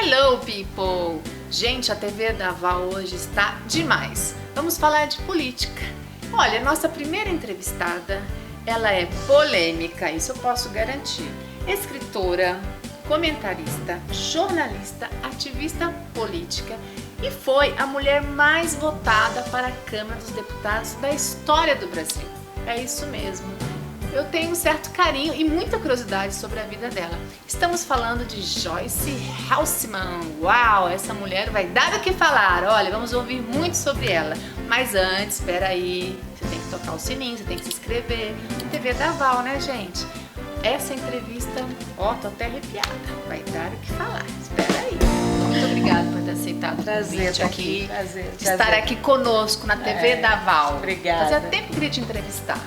Hello, people! Gente, a TV da Val hoje está demais. Vamos falar de política. Olha, nossa primeira entrevistada, ela é polêmica, isso eu posso garantir. Escritora, comentarista, jornalista, ativista política e foi a mulher mais votada para a Câmara dos Deputados da história do Brasil. É isso mesmo. Eu tenho um certo carinho e muita curiosidade sobre a vida dela. Estamos falando de Joyce Hasselmann. Uau, essa mulher vai dar o que falar. Olha, vamos ouvir muito sobre ela. Mas antes, espera aí, você tem que tocar o sininho, você tem que se inscrever. TV da Val, né, gente? Essa entrevista, ó, tô até arrepiada. Vai dar o que falar. Espera aí. Muito obrigada por ter aceitado o convite aqui. Prazer. Estar aqui conosco na TV da Val. Obrigada. Fazia tempo que eu queria te entrevistar.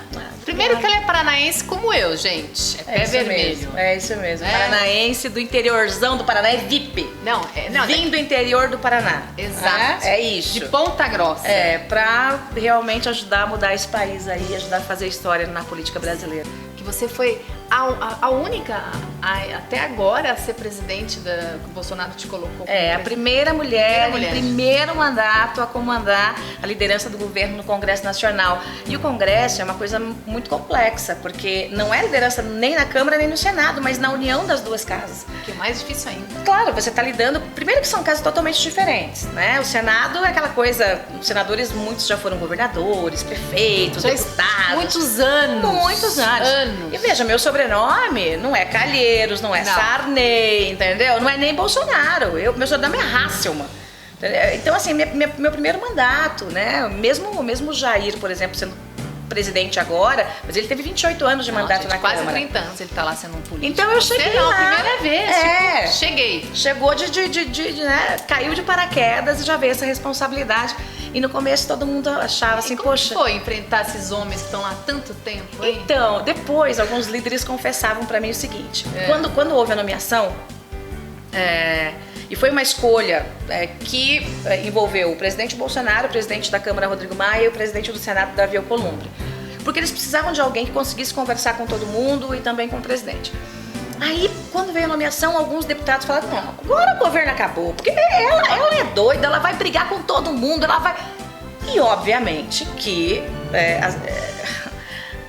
Primeiro que ela é paranaense como eu, gente. É pé vermelho. É isso mesmo. É. Paranaense do interiorzão do Paraná, é VIP. Não, Vim do interior do Paraná. Exato. É isso. De Ponta Grossa. É, pra realmente ajudar a mudar esse país aí, ajudar a fazer história na política brasileira. Que você foi a única, até agora, a ser presidente que o Bolsonaro te colocou como a primeira mulher em mulher. primeiro mandato a comandar a liderança do governo no Congresso Nacional. E o Congresso é uma coisa muito complexa, porque não é liderança nem na Câmara nem no Senado, mas na união das duas casas. Que é mais difícil ainda. Claro, você está lidando... Primeiro que são casos totalmente diferentes, né? O Senado é aquela coisa... Os senadores, muitos já foram governadores, prefeitos, deputados. Muitos anos. Muitos anos. E veja, meu sobrenome não é Calheiros, não é Sarney, entendeu? Não é nem Bolsonaro. Meu sobrenome é Hasselmann. Então, assim, meu primeiro mandato, né? Mesmo o Jair, por exemplo, sendo presidente agora, mas ele teve 28 anos de mandato na quase Câmara. 30 anos ele tá lá sendo um político. Então eu cheguei lá. Primeira vez, tipo, cheguei. Chegou né, caiu de paraquedas e já veio essa responsabilidade. E no começo todo mundo achava assim, poxa... Como foi enfrentar esses homens que estão lá há tanto tempo, hein? Então, depois alguns líderes confessavam pra mim o seguinte, quando houve a nomeação, e foi uma escolha que envolveu o presidente Bolsonaro, o presidente da Câmara Rodrigo Maia e o presidente do Senado Davi Alcolumbre. Porque eles precisavam de alguém que conseguisse conversar com todo mundo e também com o presidente. Aí, quando veio a nomeação, alguns deputados falaram, não, agora o governo acabou, porque ela é doida, ela vai brigar com todo mundo, ela vai... E obviamente que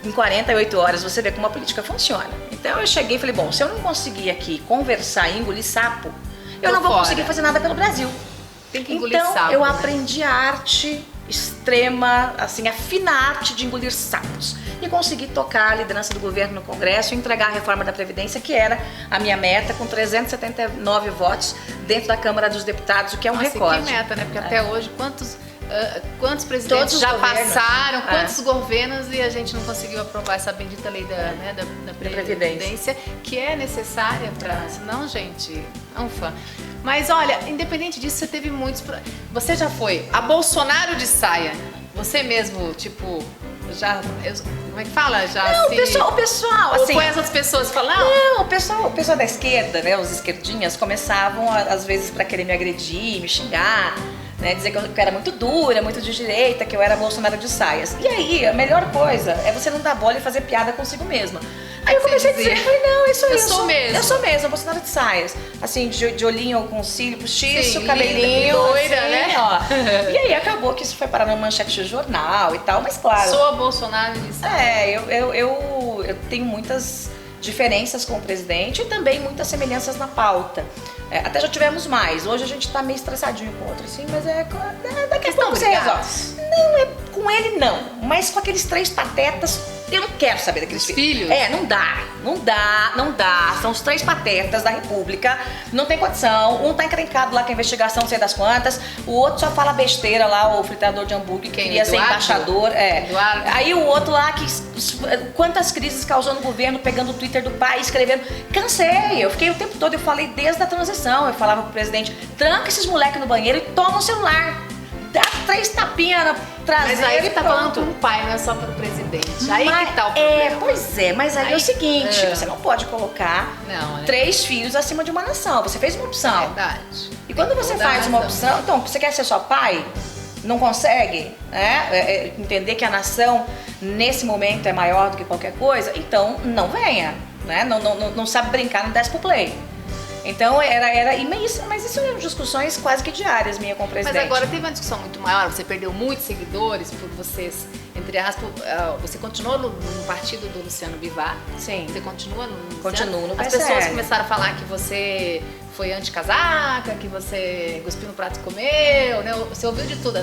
em 48 horas você vê como a política funciona. Então eu cheguei e falei, bom, se eu não conseguir aqui conversar e engolir sapo, eu não vou conseguir fazer nada pelo Brasil. Tem que engolir então, sapo, eu aprendi a arte extrema, assim, a fina arte de engolir sapos. E consegui tocar a liderança do governo no Congresso e entregar a reforma da Previdência, que era a minha meta, com 379 votos dentro da Câmara dos Deputados, o que é um recorde. Que meta, né? Porque até hoje, quantos presidentes já passaram, quantos governos e a gente não conseguiu aprovar essa bendita lei da Previdência, que é necessária para... Senão, gente, ufa. Mas olha, independente disso, você teve muitos... Você já foi a Bolsonaro de saia. Você mesmo, tipo, como é que fala? Não, o pessoal, assim... Ou foi as outras pessoas falando? Não, o pessoal da esquerda, né, os esquerdinhas, começavam, às vezes, para querer me agredir, me xingar, né, dizer que eu era muito dura, muito de direita, que eu era Bolsonaro de saias. E aí, a melhor coisa é você não dar bola e fazer piada consigo mesma. Aí eu comecei a dizer, falei, não, eu sou mesmo, Bolsonaro de saias. Assim, de olhinho com cílio postiço, cabelinho, loira, assim, né? Ó. E aí acabou que isso foi parar na manchete de jornal e tal, mas claro... Sou a Bolsonaro de saias. Eu tenho muitas diferenças com o presidente e também muitas semelhanças na pauta. Até já tivemos mais. Hoje a gente tá meio estressadinho com o outro, assim, mas daqui a pouco você resolve. Não, com ele não, mas com aqueles três patetas, eu não quero saber daqueles filhos. Não dá. São os três patetas da República, não tem condição. Um tá encrencado lá com a investigação, não sei das quantas, o outro só fala besteira lá, o fritador de hambúrguer, que queria ser embaixador. Aí o outro lá, quantas crises causou no governo, pegando o Twitter do pai, escrevendo. Cansei, eu fiquei o tempo todo, eu falei desde a transição, eu falava pro presidente, tranca esses moleques no banheiro e toma o celular. Dá 3 tapinhas na traseira. Mas aí você tá falando pro pai, não é só pro presidente. Aí que tá o problema. Pois é, mas aí é o seguinte, você não pode colocar 3 filhos acima de uma nação. Você fez uma opção. Verdade. E quando você faz uma opção, então, você quer ser só pai? Não consegue, né? Entender que a nação, nesse momento, é maior do que qualquer coisa, então não venha, né? Não sabe brincar, não desce pro play. Então, mas isso eram discussões quase que diárias minha com o presidente. Mas agora teve uma discussão muito maior, você perdeu muitos seguidores por vocês, entre aspas, você continuou no partido do Luciano Bivar. Sim. Você continua no Continuo no PSL. As pessoas começaram a falar que você foi anti-casaca, que você cuspiu no prato e comeu, né? Você ouviu de tudo,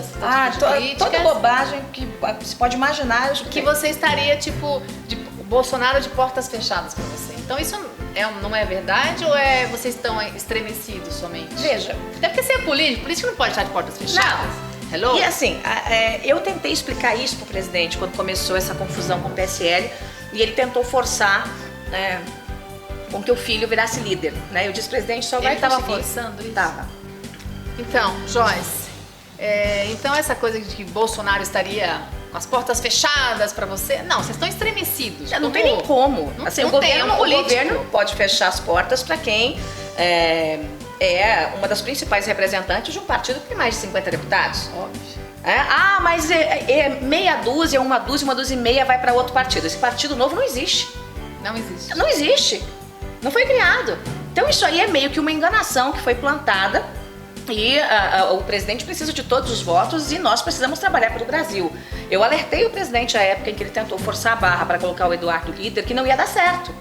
toda bobagem que você pode imaginar. Que você estaria, tipo, de Bolsonaro de portas fechadas pra você. Então isso não é verdade ou vocês estão estremecidos somente? Veja. É porque você é político não pode estar de portas fechadas. Não. Hello? E assim, eu tentei explicar isso pro presidente quando começou essa confusão com o PSL e ele tentou forçar com que o filho virasse líder, né? Eu disse, presidente, só vai conseguir. Ele conseguir. estava forçando isso? Tava. Então, Joyce, então essa coisa de que Bolsonaro estaria com as portas fechadas pra você, não, vocês estão estremecidos. Não tem nem como. Não, assim, não o governo não pode fechar as portas para quem é uma das principais representantes de um partido que tem mais de 50 deputados. Óbvio. Mas meia dúzia, uma dúzia e meia vai para outro partido. Esse partido novo não existe. Não existe. Não existe. Não foi criado. Então isso aí é meio que uma enganação que foi plantada e o presidente precisa de todos os votos e nós precisamos trabalhar pelo Brasil. Eu alertei o presidente à época em que ele tentou forçar a barra para colocar o Eduardo líder que não ia dar certo.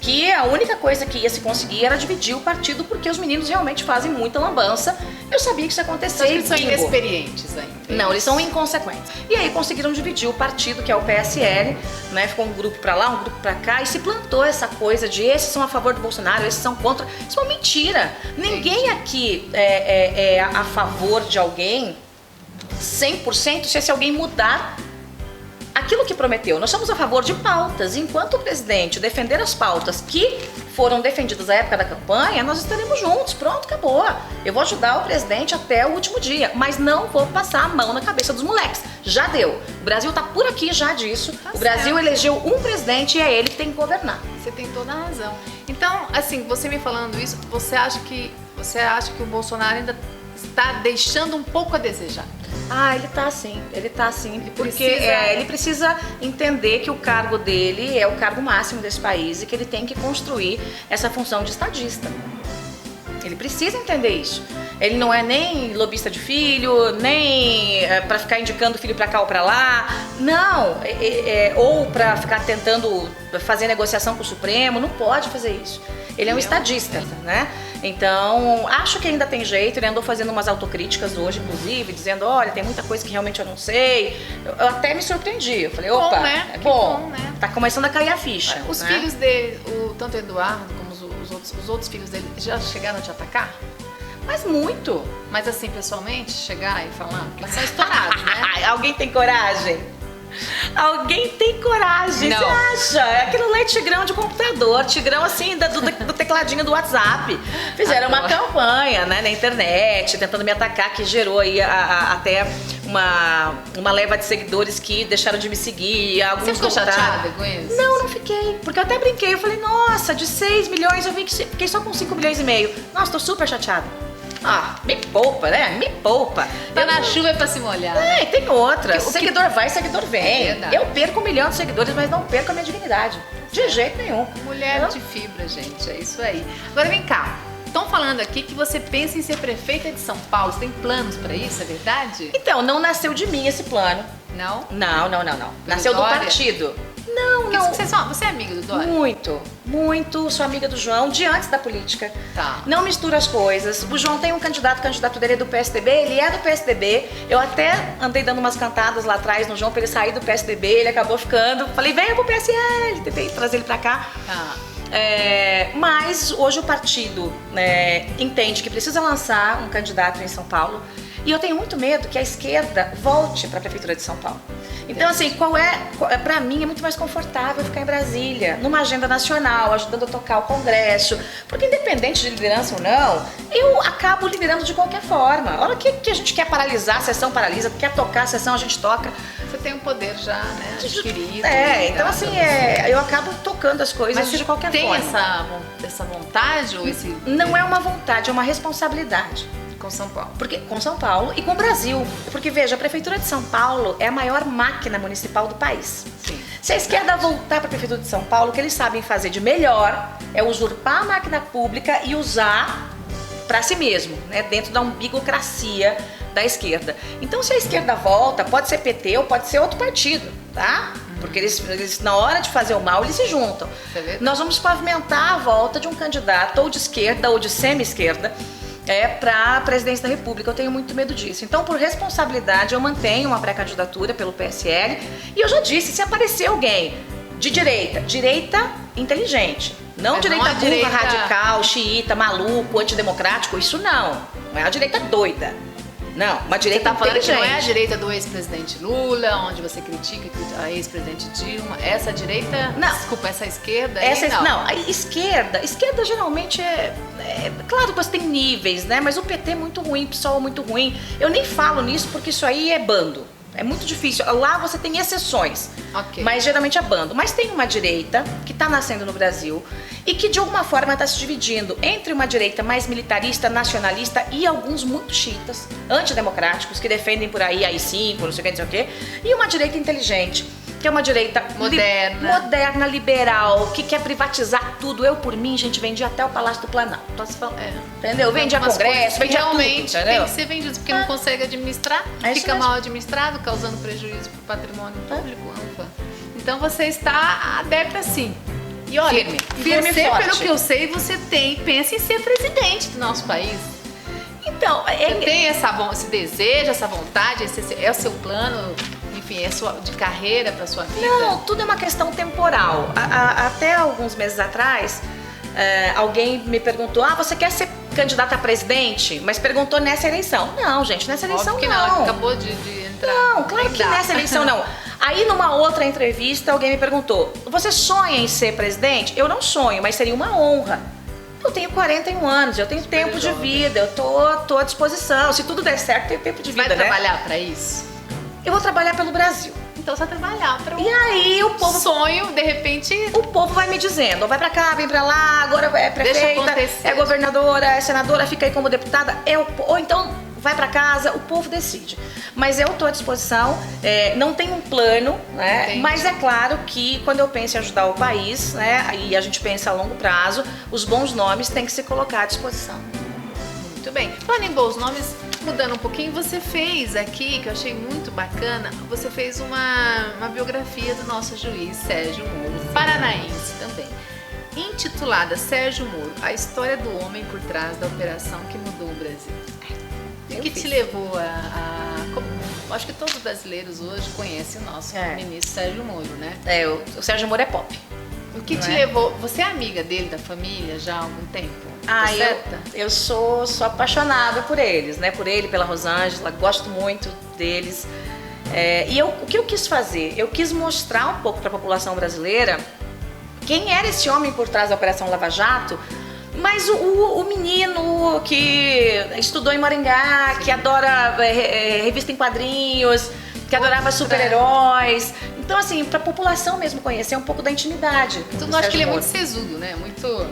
Que a única coisa que ia se conseguir era dividir o partido porque os meninos realmente fazem muita lambança. Eu sabia que isso ia acontecer. Eles são inexperientes ainda. Não, eles são inconsequentes. E aí conseguiram dividir o partido, que é o PSL, né? Ficou um grupo pra lá, um grupo pra cá, e se plantou essa coisa de esses são a favor do Bolsonaro, esses são contra. Isso é uma mentira. Ninguém aqui é a favor de alguém 100% se esse alguém mudar aquilo que prometeu. Nós somos a favor de pautas. Enquanto o presidente defender as pautas que foram defendidas na época da campanha, nós estaremos juntos. Pronto, acabou. Eu vou ajudar o presidente até o último dia, mas não vou passar a mão na cabeça dos moleques. Já deu. O Brasil tá por aqui já disso. O Brasil elegeu um presidente e é ele que tem que governar. Você tem toda a razão. Então, assim, você me falando isso, você acha que o Bolsonaro ainda está deixando um pouco a desejar? Ele tá sim, porque ele precisa entender que o cargo dele é o cargo máximo desse país e que ele tem que construir essa função de estadista. Ele precisa entender isso. Ele não é nem lobista de filho, nem para ficar indicando filho para cá ou para lá, não, ou para ficar tentando fazer negociação com o Supremo, não pode fazer isso. Ele é um estadista, né? Então, acho que ainda tem jeito. Ele andou fazendo umas autocríticas hoje, inclusive, dizendo, olha, tem muita coisa que realmente eu não sei. Eu até me surpreendi. Eu falei, opa, né? É bom, né? Tá começando a cair a ficha. Os né? filhos dele, tanto o Eduardo como os outros filhos dele, já chegaram a te atacar? Mas muito. Mas assim, pessoalmente, chegar e falar? Porque eles são estourados, né? Alguém tem coragem? Alguém tem coragem, não. Você acha? Aquilo lá é tigrão de computador, tigrão assim do tecladinho do WhatsApp. Fizeram uma campanha, né, na internet, tentando me atacar, que gerou aí até uma leva de seguidores que deixaram de me seguir. Você ficou chateada com isso? Não fiquei, porque eu até brinquei, eu falei, nossa, de 6 milhões eu vi que fiquei só com 5 milhões e meio. Nossa, tô super chateada. Me poupa, né? Me poupa. Tá na chuva é pra se molhar. Né? Tem outras. Seguidor vai, seguidor vem. É eu perco 1 milhão de seguidores, mas não perco a minha dignidade. De jeito nenhum. Mulher de fibra, gente. É isso aí. Agora vem cá. Estão falando aqui que você pensa em ser prefeita de São Paulo. Você tem planos pra isso, é verdade? Então, não nasceu de mim esse plano. Não? Não. Nasceu do partido. Não. Você é amiga do Dória? Muito. Sou amiga do João, de antes da política. Tá. Não mistura as coisas. O João tem um candidato, o candidato dele é do PSDB, ele é do PSDB. Eu até andei dando umas cantadas lá atrás no João pra ele sair do PSDB, ele acabou ficando. Falei, venha pro PSL, tentei trazer ele pra cá. Tá. Mas hoje o partido entende que precisa lançar um candidato em São Paulo. E eu tenho muito medo que a esquerda volte para a Prefeitura de São Paulo. Então, assim, para mim é muito mais confortável ficar em Brasília, numa agenda nacional, ajudando a tocar o Congresso, porque independente de liderança ou não, eu acabo liderando de qualquer forma. A hora que a gente quer paralisar, a sessão paralisa, quer tocar a sessão, a gente toca. Você tem um poder já, né, adquirido. Então assim, eu acabo tocando as coisas de qualquer forma. Tem essa vontade ou esse... Não é uma vontade, é uma responsabilidade. Com São Paulo. Com São Paulo e com o Brasil. Porque, veja, a Prefeitura de São Paulo é a maior máquina municipal do país. Sim. Se a esquerda voltar para a Prefeitura de São Paulo, o que eles sabem fazer de melhor é usurpar a máquina pública e usar para si mesmo, né, dentro da umbigocracia da esquerda. Então, se a esquerda volta, pode ser PT ou pode ser outro partido, tá? Porque eles na hora de fazer o mal, eles se juntam. Nós vamos pavimentar a volta de um candidato ou de esquerda ou de semi-esquerda para a presidência da República. Eu tenho muito medo disso. Então, por responsabilidade, eu mantenho uma pré-candidatura pelo PSL. E eu já disse, se aparecer alguém de direita inteligente, não direita burra, radical, xiita, maluco, antidemocrático, isso não. Não é a direita doida. Não, uma direita inteligente. Você tá falando que não é a direita do ex-presidente Lula, onde você critica a ex-presidente Dilma. Essa direita, não. Desculpa, essa esquerda? Não, a esquerda geralmente claro que você tem níveis, né? Mas o PT é muito ruim, o PSOL é muito ruim. Eu nem falo nisso porque isso aí é bando. É muito difícil. Lá você tem exceções, mas geralmente é bando. Mas tem uma direita que está nascendo no Brasil e que de alguma forma está se dividindo entre uma direita mais militarista, nacionalista e alguns muito chiitas, antidemocráticos, que defendem por aí AI-5, não sei o que, e uma direita inteligente, que é uma direita moderna, liberal, que quer privatizar tudo. Eu, por mim, gente, vendi até o Palácio do Planalto. Entendeu? Vendia Congresso, vendia realmente tudo, tem que ser vendido, porque não consegue administrar, fica mal administrado, causando prejuízo para o patrimônio público. Então você está adepta sim. E olha, firme você, e forte. Pelo que eu sei, você pensa em ser presidente do nosso país. Então, você tem esse desejo, essa vontade, é o seu plano, enfim, é de carreira para sua vida? Não, tudo é uma questão temporal. Até alguns meses atrás, alguém me perguntou, você quer ser candidata a presidente? Mas perguntou nessa eleição. Não, gente, nessa eleição óbvio que não. Acabou de entrar. Não, claro que nessa eleição não. Aí numa outra entrevista alguém me perguntou, você sonha em ser presidente? Eu não sonho, mas seria uma honra. Eu tenho 41 anos, eu tenho tempo de vida, eu tô à disposição. Se tudo der certo, eu tenho tempo de vida, né? Vai trabalhar para isso? Eu vou trabalhar pelo Brasil. Então você vai trabalhar para E aí o povo... sonho, de repente... O povo vai me dizendo, vai pra cá, vem pra lá, agora é prefeita, é governadora, é senadora, fica aí como deputada. Ou então vai pra casa, o povo decide. Mas eu tô à disposição, não tem um plano, né? Entendi. Mas é claro que quando eu penso em ajudar o país, né? E a gente pensa a longo prazo, os bons nomes têm que se colocar à disposição. Muito bem. Falando em bons nomes, mudando um pouquinho, você fez aqui, que eu achei muito bacana, você fez uma biografia do nosso juiz Sérgio Moro, paranaense também, intitulada Sérgio Moro, a história do homem por trás da operação que mudou o Brasil. E que te levou acho que todos os brasileiros hoje conhecem o nosso ministro Sérgio Moro, né? O Sérgio Moro é pop. O que te levou? Você é amiga dele, da família, já há algum tempo? Eu sou apaixonada por eles, né? Por ele, pela Rosângela, gosto muito deles. O que eu quis fazer? Eu quis mostrar um pouco para a população brasileira quem era esse homem por trás da Operação Lava Jato, mas o menino que estudou em Maringá, que adora revista em quadrinhos, que adorava super-heróis. Então, assim, pra população mesmo conhecer um pouco da intimidade. Tu não acha que ele é muito sesudo, né?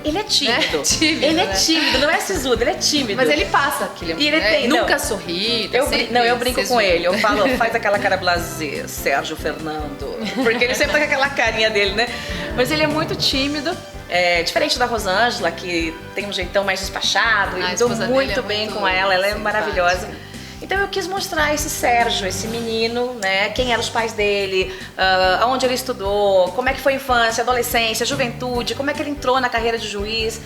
Ele é tímido. Né? Tímido, ele né? é tímido, não é sisudo, ele é tímido. Mas ele passa que ele nunca sorri. Eu brinco com ele, eu falo, faz aquela cara blasé, Sérgio Fernando. Porque ele sempre tá com aquela carinha dele, né? Mas ele é muito tímido. Diferente da Rosângela, que tem um jeitão mais despachado, eu dou muito bem com ela é maravilhosa. Então eu quis mostrar esse Sérgio, esse menino, né? Quem eram os pais dele, onde ele estudou, como é que foi a infância, adolescência, juventude, como é que ele entrou na carreira de juiz.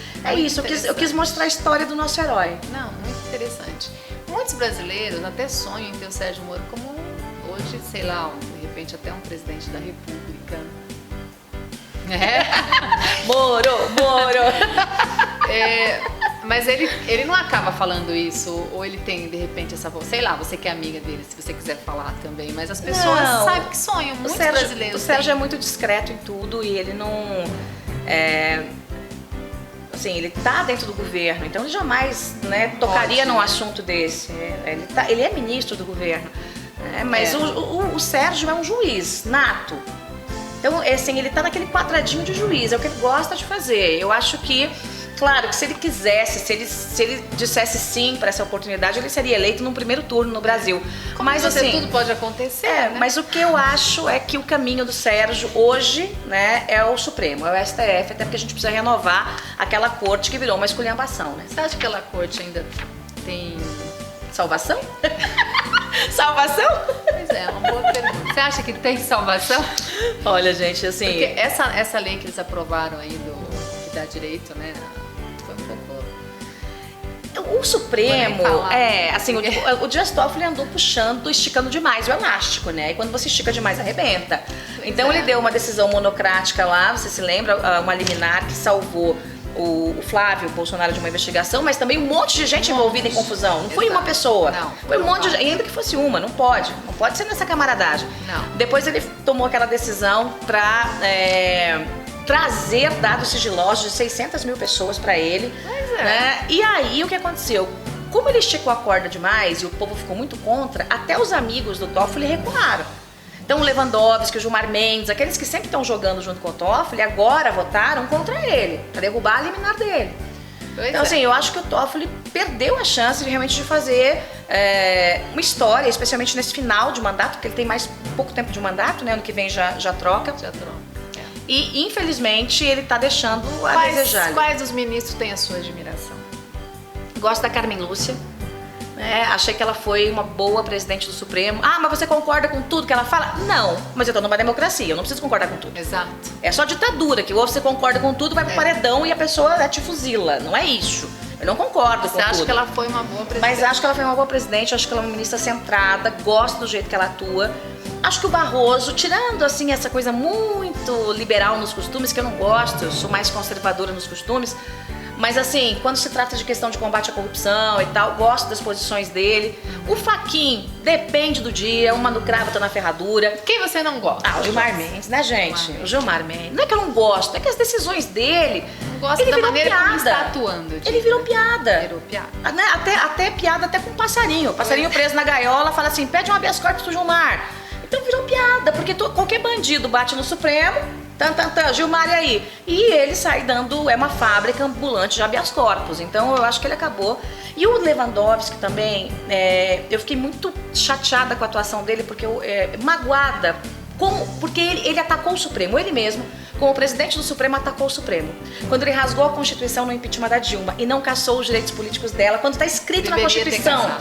Eu quis mostrar a história do nosso herói. Não, muito interessante. Muitos brasileiros até sonham em ter o Sérgio Moro como hoje, sei lá, de repente até um presidente da República. Moro! Mas ele não acaba falando isso, ou ele tem, de repente, essa voz. Sei lá, você que é amiga dele, se você quiser falar também. Mas as pessoas sabem que sonham, muitos brasileiros. O Sérgio é muito discreto em tudo e ele não... assim, ele tá dentro do governo, então ele jamais tocaria num assunto desse. Ele é ministro do governo. Mas o Sérgio é um juiz nato. Então, assim, ele tá naquele quadradinho de juiz, é o que ele gosta de fazer. Eu acho que Claro que se ele quisesse, se ele dissesse sim para essa oportunidade, ele seria eleito no primeiro turno no Brasil. Mas assim, tudo pode acontecer, né? Mas o que eu acho é que o caminho do Sérgio hoje, né, é o Supremo, é o STF, até porque a gente precisa renovar aquela corte que virou uma esculhambação, né? Você acha que aquela corte ainda tem salvação? Salvação? Pois é, uma boa pergunta. Você acha que tem salvação? Olha, gente, assim... Porque essa lei que eles aprovaram aí que dá direito, né, foi um pouco... O Supremo, assim, o Dias Toffoli andou puxando, esticando demais o elástico, né? E quando você estica demais, arrebenta. Então ele deu uma decisão monocrática lá, você se lembra? Uma liminar que salvou o Flávio Bolsonaro de uma investigação, mas também um monte de gente envolvida em confusão. Não foi uma pessoa. Não, foi um monte de gente. Ainda que fosse uma, não pode. Não pode ser nessa camaradagem. Não. Depois ele tomou aquela decisão pra trazer dados sigilosos de 600 mil pessoas para ele. Pois é. Né? E aí o que aconteceu? Como ele esticou a corda demais e o povo ficou muito contra, até os amigos do Toffoli recuaram. Então o Lewandowski, o Gilmar Mendes, aqueles que sempre estão jogando junto com o Toffoli, agora votaram contra ele, para derrubar a liminar dele. Então assim, eu acho que o Toffoli perdeu a chance de realmente fazer uma história, especialmente nesse final de mandato, porque ele tem mais pouco tempo de mandato, né? Ano que vem já troca. Já troca. E, infelizmente, ele tá deixando a desejar. Quais os ministros têm a sua admiração? Gosto da Carmen Lúcia. Achei que ela foi uma boa presidente do Supremo. Ah, mas você concorda com tudo que ela fala? Não, mas eu tô numa democracia, eu não preciso concordar com tudo. Exato. É só ditadura, que ou você concorda com tudo, vai pro paredão e a pessoa te fuzila. Não é isso. Eu não concordo com tudo. Você acha que ela foi uma boa presidente? Mas acho que ela foi uma boa presidente, acho que ela é uma ministra centrada, gosto do jeito que ela atua. Acho que o Barroso, tirando assim essa coisa muito liberal nos costumes, que eu não gosto, eu sou mais conservadora nos costumes, mas assim, quando se trata de questão de combate à corrupção e tal, gosto das posições dele. O Fachin, depende do dia, uma no cravo, outra na ferradura. Quem você não gosta? O Gilmar Mendes, né, gente? O Gilmar Mendes. Não é que eu não gosto, é que as decisões dele... Não gosto da maneira como ele está atuando. Ele virou piada. Virou piada. Até piada até com um passarinho. O passarinho preso na gaiola fala assim, pede um habeas corpus pro Gilmar. Então virou piada, porque qualquer bandido bate no Supremo, Gilmar e aí? E ele sai dando, é uma fábrica ambulante de habeas corpus. Então eu acho que ele acabou. E o Lewandowski também, eu fiquei muito chateada com a atuação dele, porque magoada, porque ele atacou o Supremo, ele mesmo, como presidente do Supremo, atacou o Supremo. Quando ele rasgou a Constituição no impeachment da Dilma e não cassou os direitos políticos dela, quando está escrito na Constituição.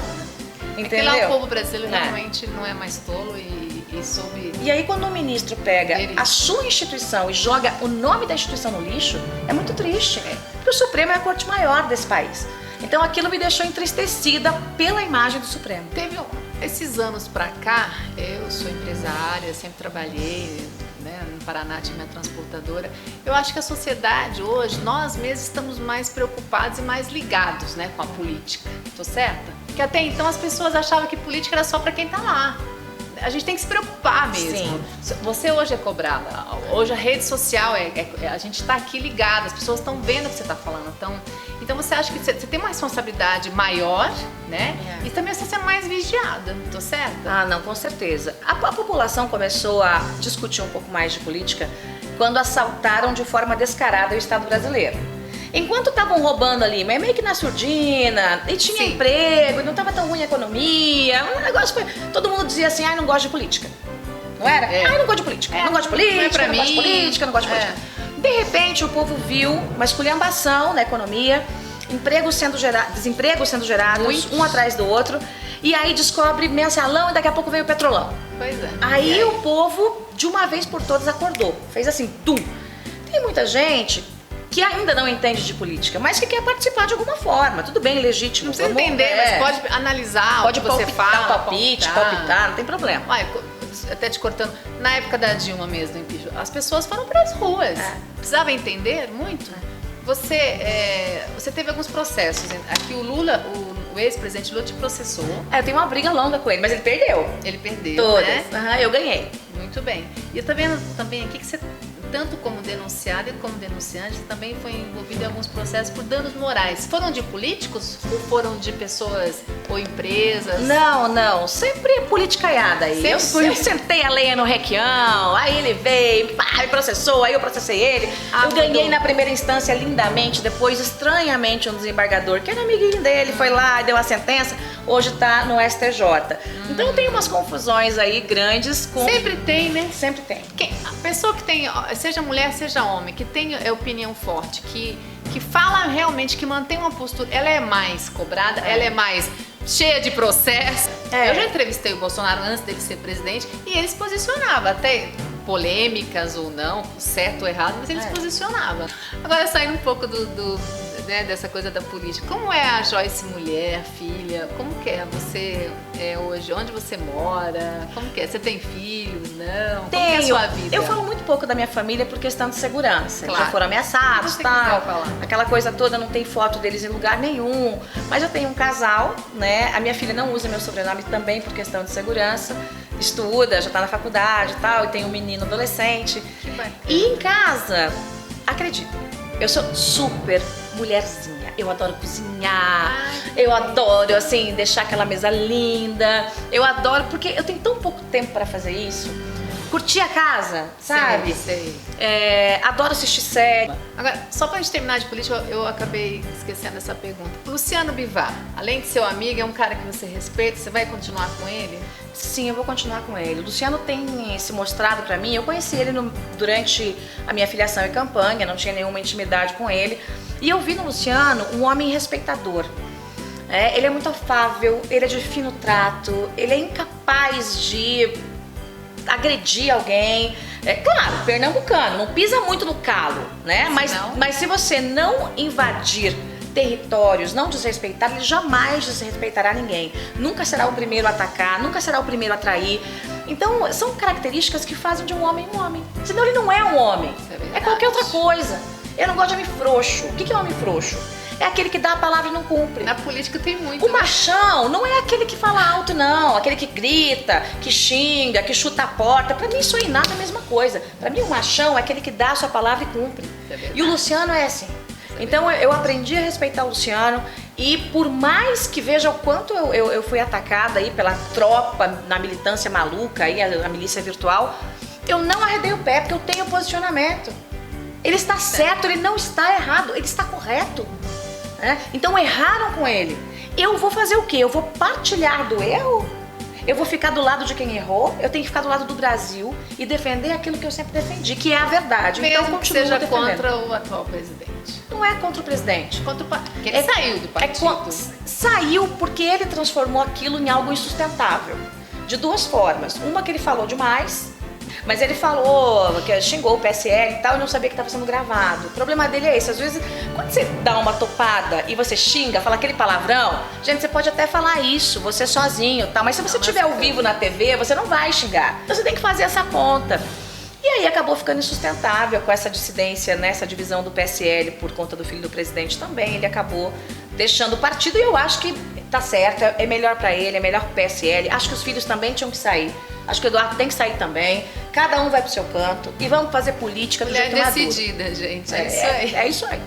Entendeu? Porque lá o povo brasileiro realmente não é mais tolo e soube... E aí quando o ministro pega a sua instituição e joga o nome da instituição no lixo, é muito triste. Porque o Supremo é a corte maior desse país. Então aquilo me deixou entristecida pela imagem do Supremo. Teve esses anos pra cá, eu sou empresária, sempre trabalhei, né, no Paraná tinha minha transportadora. Eu acho que a sociedade hoje, nós mesmos estamos mais preocupados e mais ligados, né, com a política. Tô certa? Porque até então as pessoas achavam que política era só pra quem tá lá. A gente tem que se preocupar mesmo. Sim. Você hoje é cobrada. Hoje a rede social a gente está aqui ligada, as pessoas estão vendo o que você está falando. Então você acha que você tem uma responsabilidade maior, né? E também você ser mais vigiada, tô certa? Ah, não, com certeza. A população começou a discutir um pouco mais de política quando assaltaram de forma descarada o Estado brasileiro. Enquanto estavam roubando ali, mas meio que na surdina, e tinha emprego, e não estava tão ruim a economia, um negócio foi... Todo mundo dizia assim, não gosto de política. Não era? Não gosto de política, não gosto de política, não gosto de política, não gosto de política. De repente o povo viu uma esculhambação na economia, desemprego sendo gerados, um atrás do outro, e aí descobre mensalão e daqui a pouco veio o petrolão. Pois é. Aí o povo, de uma vez por todas, acordou, fez assim, tum. Tem muita gente que ainda não entende de política, mas que quer participar de alguma forma. Tudo bem, legítimo. Não precisa entender, mas pode analisar o que você fala. Palpitar, não tem problema. Olha, até te cortando, na época da Dilma mesmo, do impeachment, as pessoas foram para as ruas. Precisava entender muito. Você teve alguns processos. Aqui o Lula, o ex-presidente Lula te processou. Eu tenho uma briga longa com ele, mas ele perdeu. Ele perdeu, todas, né? Eu ganhei. Muito bem. E eu tô vendo também aqui que você tanto como denunciada e como denunciante, também foi envolvida em alguns processos por danos morais. Foram de políticos ou foram de pessoas ou empresas? Não, sempre politicaiada aí. Eu sentei a lenha no requião, aí ele veio, me processou, aí eu processei ele. Eu ganhei na primeira instância lindamente, depois estranhamente um desembargador, que era amiguinho dele, foi lá e deu a sentença, hoje tá no STJ. Então tem umas confusões aí grandes com... Sempre tem, né? Sempre tem. A pessoa que tem, seja mulher, seja homem, que tem opinião forte, que fala realmente, que mantém uma postura, ela é mais cobrada, ela é mais cheia de processo. Eu já entrevistei o Bolsonaro antes dele ser presidente e ele se posicionava, até polêmicas ou não, certo ou errado, mas ele se posicionava. Agora, saindo um pouco dessa coisa da política, como é a Joyce mulher, filha? Como que é você hoje? Onde você mora? Como que é? Você tem filhos? Não? Como que é a sua vida? Eu falo muito pouco da minha família por questão de segurança. Claro. Já foram ameaçados, tal. Aquela coisa toda, não tem foto deles em lugar nenhum. Mas eu tenho um casal, né? A minha filha não usa meu sobrenome também por questão de segurança. Estuda, já tá na faculdade e tal. E tem um menino adolescente. Que bacana. E em casa, acredita, eu sou super mulherzinha. Eu adoro cozinhar, eu adoro, assim, deixar aquela mesa linda. Eu adoro, porque eu tenho tão pouco tempo pra fazer isso. Curtir a casa, sabe? Sei. Adoro assistir série. Agora, só pra gente terminar de política, eu acabei esquecendo essa pergunta. Luciano Bivar, além de seu amigo, é um cara que você respeita, você vai continuar com ele? Sim, eu vou continuar com ele. O Luciano tem se mostrado pra mim, eu conheci ele durante a minha filiação e campanha, não tinha nenhuma intimidade com ele. E eu vi no Luciano um homem respeitador. Ele é muito afável, ele é de fino trato, ele é incapaz de agredir alguém. Claro, pernambucano, não pisa muito no calo, né? Mas se você não invadir territórios, não desrespeitar, ele jamais desrespeitará ninguém. Nunca será o primeiro a atacar, nunca será o primeiro a trair. Então, são características que fazem de um homem um homem. Senão ele não é um homem, é qualquer outra coisa. Eu não gosto de homem frouxo. O que é homem frouxo? É aquele que dá a palavra e não cumpre. Na política tem muito. O machão não é aquele que fala alto, não. Aquele que grita, que xinga, que chuta a porta. Pra mim isso aí nada é a mesma coisa. Pra mim o machão é aquele que dá a sua palavra e cumpre. E o Luciano é assim. Então eu aprendi a respeitar o Luciano e por mais que veja o quanto eu fui atacada aí pela tropa na militância maluca, aí a milícia virtual, eu não arredei o pé porque eu tenho posicionamento. Ele está certo, ele não está errado, ele está correto. Então erraram com ele. Eu vou fazer o quê? Eu vou partilhar do erro? Eu vou ficar do lado de quem errou? Eu tenho que ficar do lado do Brasil e defender aquilo que eu sempre defendi, que é a verdade. Mesmo então, que seja contra o atual presidente. Não é contra o presidente. Porque ele saiu do partido. Saiu porque ele transformou aquilo em algo insustentável. De duas formas. Uma que ele falou demais, mas ele falou, que xingou o PSL e tal, e não sabia que estava sendo gravado. O problema dele é esse. Às vezes, quando você dá uma topada e você xinga, fala aquele palavrão, gente, você pode até falar isso, você sozinho, tá? Mas se você estiver ao vivo na TV, você não vai xingar. Então você tem que fazer essa conta. E aí acabou ficando insustentável com essa dissidência, nessa divisão do PSL por conta do filho do presidente também. Ele acabou deixando o partido e eu acho que tá certo, é melhor pra ele, é melhor pro PSL. Acho que os filhos também tinham que sair. Acho que o Eduardo tem que sair também. Cada um vai pro seu canto e vamos fazer política do jeito maduro. Mulher decidida, gente. É isso aí. É isso aí.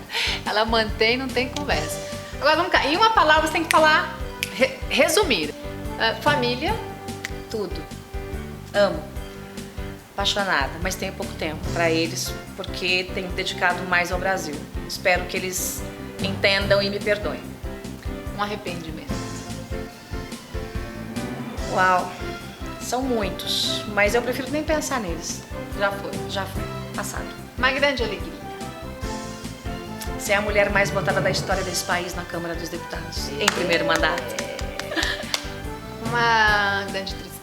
Ela mantém, não tem conversa. Agora vamos cá. Em uma palavra você tem que falar, resumir. Família. Tudo. Amo. Apaixonada, mas tenho pouco tempo para eles porque tenho dedicado mais ao Brasil. Espero que eles entendam e me perdoem. Um arrependimento. Uau, são muitos, mas eu prefiro nem pensar neles. Já foi. Passado. Uma grande alegria. Ser a mulher mais votada da história desse país na Câmara dos Deputados, em primeiro mandato. Uma grande tristeza.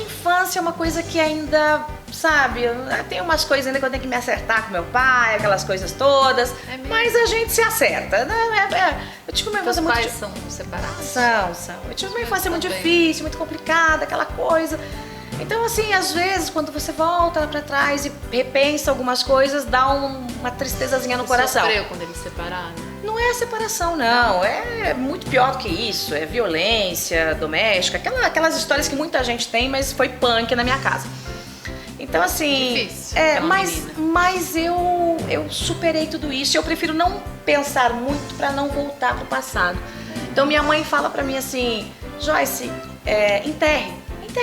Infância é uma coisa que ainda, sabe, tem umas coisas ainda que eu tenho que me acertar com meu pai, aquelas coisas todas, mas a gente se acerta, né? Eu tive uma infância muito... Os pais são separados? São. Eu tive uma infância muito difícil, muito complicada, aquela coisa. Então, assim, às vezes, quando você volta lá pra trás e repensa algumas coisas, dá uma tristezazinha no coração. Sofreu quando eles se separaram? Não é a separação, não. É muito pior do que isso. É violência doméstica, aquelas histórias que muita gente tem, mas foi punk na minha casa. Então, assim, difícil, mas eu superei tudo isso. Eu prefiro não pensar muito para não voltar pro passado. Então, minha mãe fala para mim assim, Joyce, enterre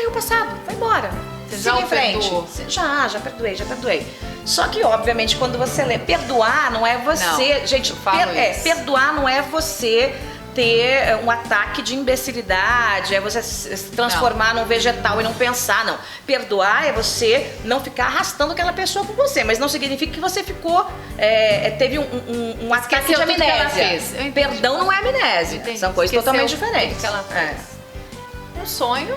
o passado, vai embora. Você já perdoou? Já perdoei. Só que, obviamente, quando você lê, perdoar não é você... Não, gente, isso. perdoar não é você ter um ataque de imbecilidade, é você se transformar num vegetal e não pensar, não. Perdoar é você não ficar arrastando aquela pessoa com você, mas não significa que você ficou, teve um ataque de amnésia. Perdão não é amnésia, são coisas totalmente diferentes. Um sonho...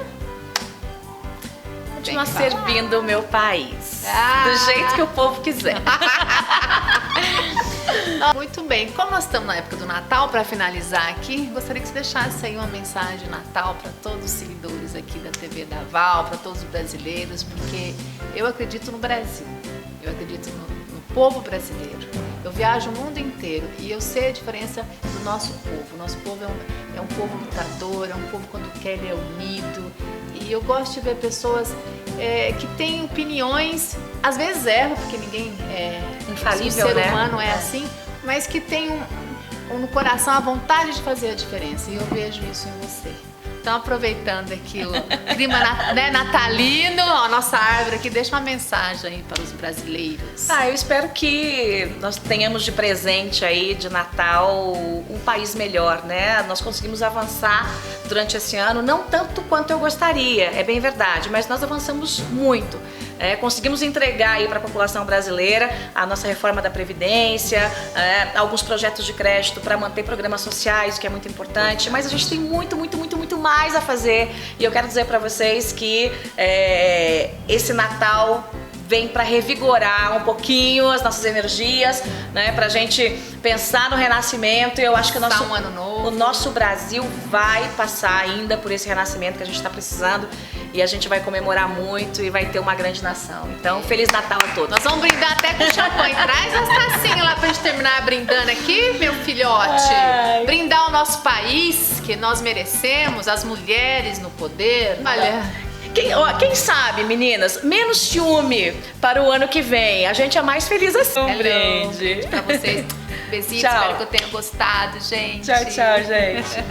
Continuar servindo o meu país, do jeito que o povo quiser. Muito bem, como nós estamos na época do Natal, para finalizar aqui, gostaria que você deixasse aí uma mensagem de Natal para todos os seguidores aqui da TV da Val, para todos os brasileiros, porque eu acredito no Brasil, eu acredito no povo brasileiro. Eu viajo o mundo inteiro e eu sei a diferença do nosso povo. O nosso povo é um povo lutador, é um povo quando quer ele é unido. E eu gosto de ver pessoas que têm opiniões, às vezes erram, porque ninguém é infalível, o ser humano é assim, mas que tem no coração a vontade de fazer a diferença. E eu vejo isso em você. Então, aproveitando aqui o clima natalino, a nossa árvore aqui, deixa uma mensagem aí para os brasileiros. Eu espero que nós tenhamos de presente aí, de Natal, um país melhor, né? Nós conseguimos avançar durante esse ano, não tanto quanto eu gostaria, é bem verdade, mas nós avançamos muito. Conseguimos entregar aí para a população brasileira a nossa reforma da Previdência, alguns projetos de crédito para manter programas sociais, que é muito importante, mas a gente tem muito mais a fazer e eu quero dizer para vocês que esse Natal vem para revigorar um pouquinho as nossas energias, né, pra gente pensar no renascimento. E eu acho que o nosso Brasil vai passar ainda por esse renascimento que a gente está precisando e a gente vai comemorar muito e vai ter uma grande nação. Então, Feliz Natal a todos. Nós vamos brindar até com champanhe. Traz as tacinhas lá pra gente terminar brindando aqui, meu filhote. Brindar o nosso país, que nós merecemos, as mulheres no poder. Olha... Quem sabe, meninas, menos ciúme para o ano que vem. A gente é mais feliz assim. Um brinde pra vocês. Beijinho, espero que eu tenha gostado, gente. Tchau, gente.